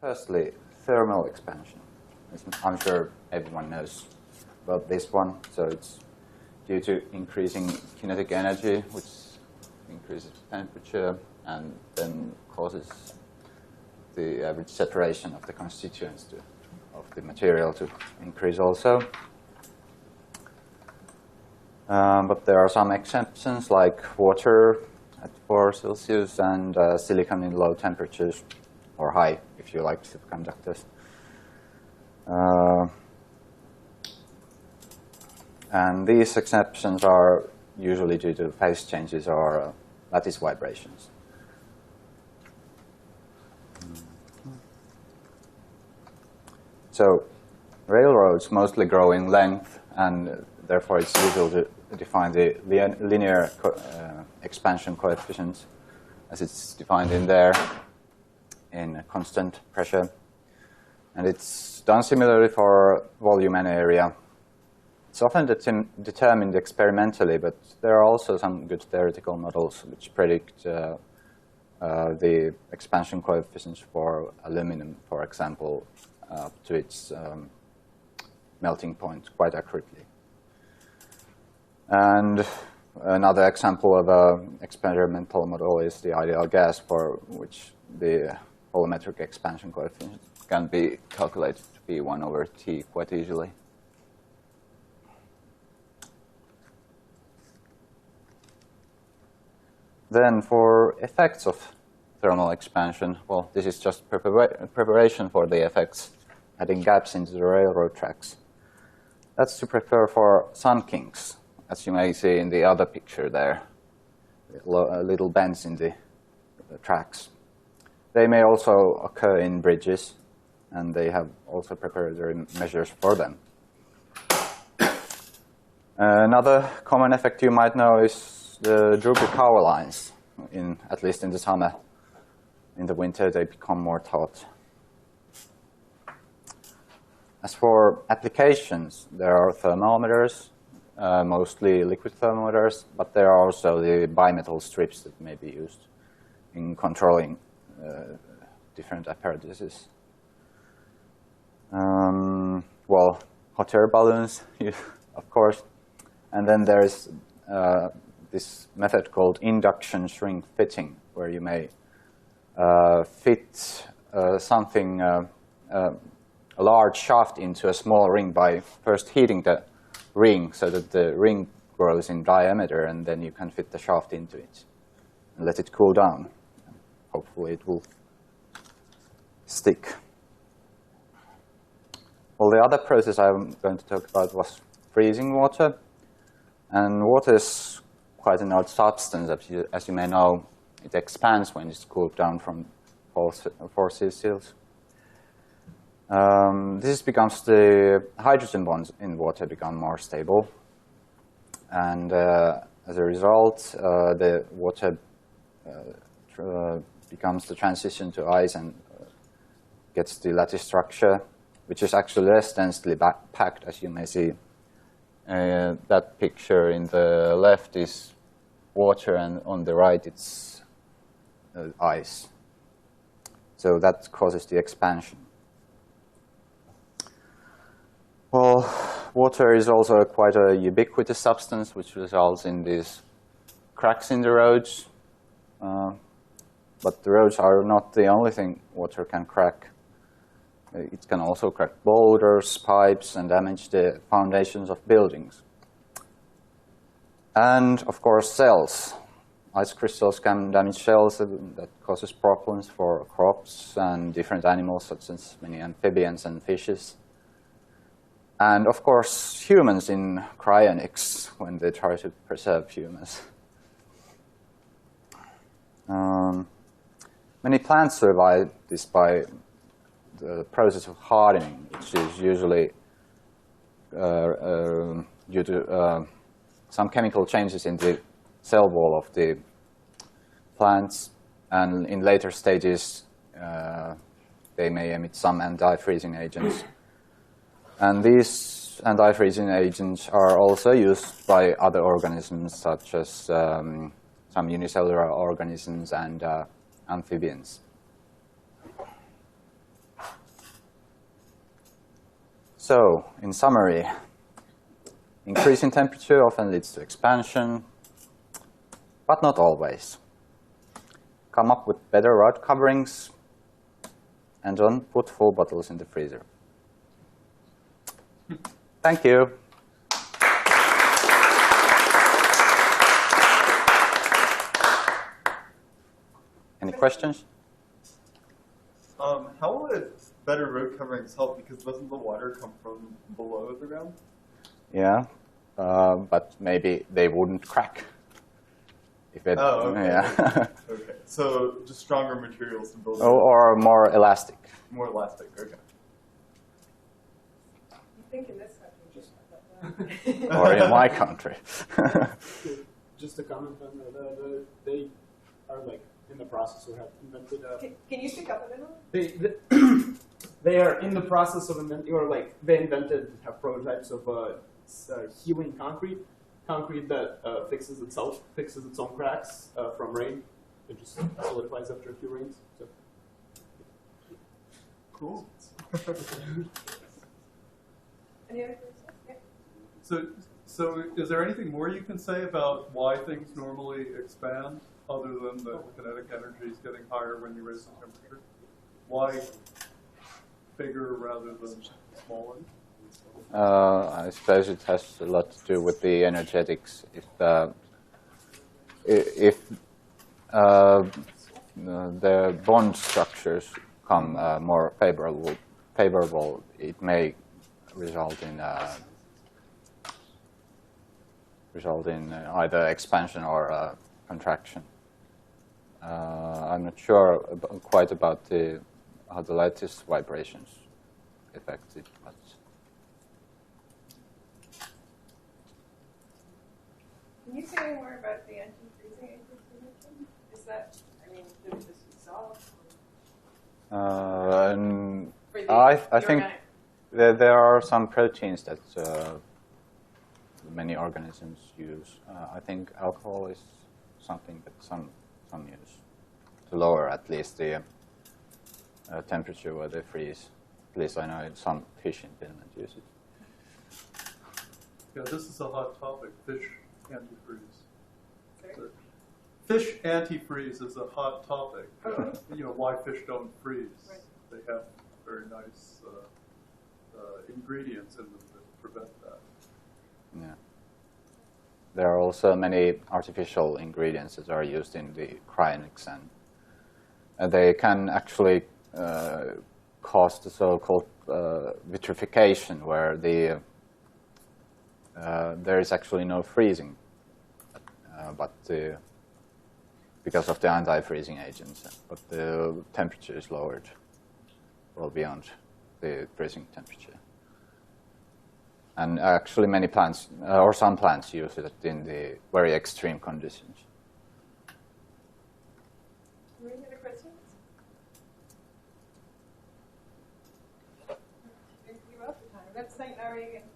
Firstly, thermal expansion. I'm sure everyone knows about this one. So it's due to increasing kinetic energy, which increases temperature and then causes the average separation of the constituents of the material to increase also. But there are some exceptions, like water at 4 Celsius and silicon in low temperatures, or high, if you like superconductors. And these exceptions are usually due to phase changes or lattice vibrations. So railroads mostly grow in length, and therefore it's usual to define the linear expansion coefficient as it's defined in there in constant pressure. And it's done similarly for volume and area. It's often determined experimentally, but there are also some good theoretical models which predict the expansion coefficients for aluminum, for example, up to its melting point quite accurately. And another example of an experimental model is the ideal gas, for which the volumetric expansion coefficient can be calculated to be 1/T quite easily. Then for effects of thermal expansion, well, this is just preparation for the effects, adding gaps into the railroad tracks. That's to prepare for sun kinks, as you may see in the other picture there, little bends in the tracks. They may also occur in bridges, and they have also preparatory measures for them. Another common effect you might know is the droopy power lines, at least in the summer. In the winter, they become more taut. As for applications, there are thermometers, mostly liquid thermometers, but there are also the bimetal strips that may be used in controlling different apparatuses. Well, hot air balloons, of course. And then there's this method called induction shrink fitting, where you may fit something, a large shaft into a small ring by first heating the ring so that the ring grows in diameter, and then you can fit the shaft into it and let it cool down. Hopefully it will stick. Well, the other process I'm going to talk about was freezing water. And water is quite an odd substance, as you may know. It expands when it's cooled down from 4 Celsius. This becomes the hydrogen bonds in water become more stable. And as a result, the water becomes the transition to ice and gets the lattice structure, which is actually less densely packed, as you may see. That picture in the left is water, and on the right it's ice. So that causes the expansion. Well, water is also quite a ubiquitous substance, which results in these cracks in the roads. But the roads are not the only thing water can crack. It can also crack boulders, pipes, and damage the foundations of buildings. And, of course, cells. Ice crystals can damage shells. That causes problems for crops and different animals, such as many amphibians and fishes. And, of course, humans in cryonics, when they try to preserve humans. Many plants survive this by the process of hardening, which is usually due to some chemical changes in the cell wall of the plants, and in later stages they may emit some anti-freezing agents. And these anti-freezing agents are also used by other organisms, such as some unicellular organisms and amphibians. So, in summary, increasing temperature often leads to expansion, but not always. Come up with better rod coverings, and don't put full bottles in the freezer. Thank you. Any questions? How would better road coverings help? Because doesn't the water come from below the ground? Yeah, but maybe they wouldn't crack. If it, Oh, okay. Yeah. Okay, so just stronger materials to build. Or more elastic. More elastic. Okay. You think in this country just like that. Or in my country. Just to comment on they are like in the process of have invented Can you speak up a little? they are in the process of inventing, or like they invented have prototypes of healing concrete that fixes its own cracks from rain. It just solidifies after a few rains. So. Cool. Any other questions? Yeah. So is there anything more you can say about why things normally expand, other than the kinetic energy is getting higher when you raise the temperature? Why bigger rather than smaller? I suppose it has a lot to do with the energetics. If the bond structures become more favorable, it may result in either expansion or contraction. I'm not sure quite about how the lattice vibrations affect it, but. Can you say any more about the anti-freezing agents you mentioned? Is that, I mean, did it just dissolve? I think there are some proteins that many organisms use. I think alcohol is something that some use to lower at least the temperature where they freeze. At least I know some fish in Finland use it. Yeah, this is a hot topic, fish antifreeze. So, fish antifreeze is a hot topic. Why fish don't freeze. Right. They have very nice ingredients in them that prevent that. Yeah. There are also many artificial ingredients that are used in the cryonics, and they can actually cause the so-called vitrification, where there is actually no freezing, but because of the anti-freezing agents, but the temperature is lowered well beyond the freezing temperature. And actually many plants, or some plants, use it in the very extreme conditions. Any other questions? Thank you all for time. Let's thank Lauri again.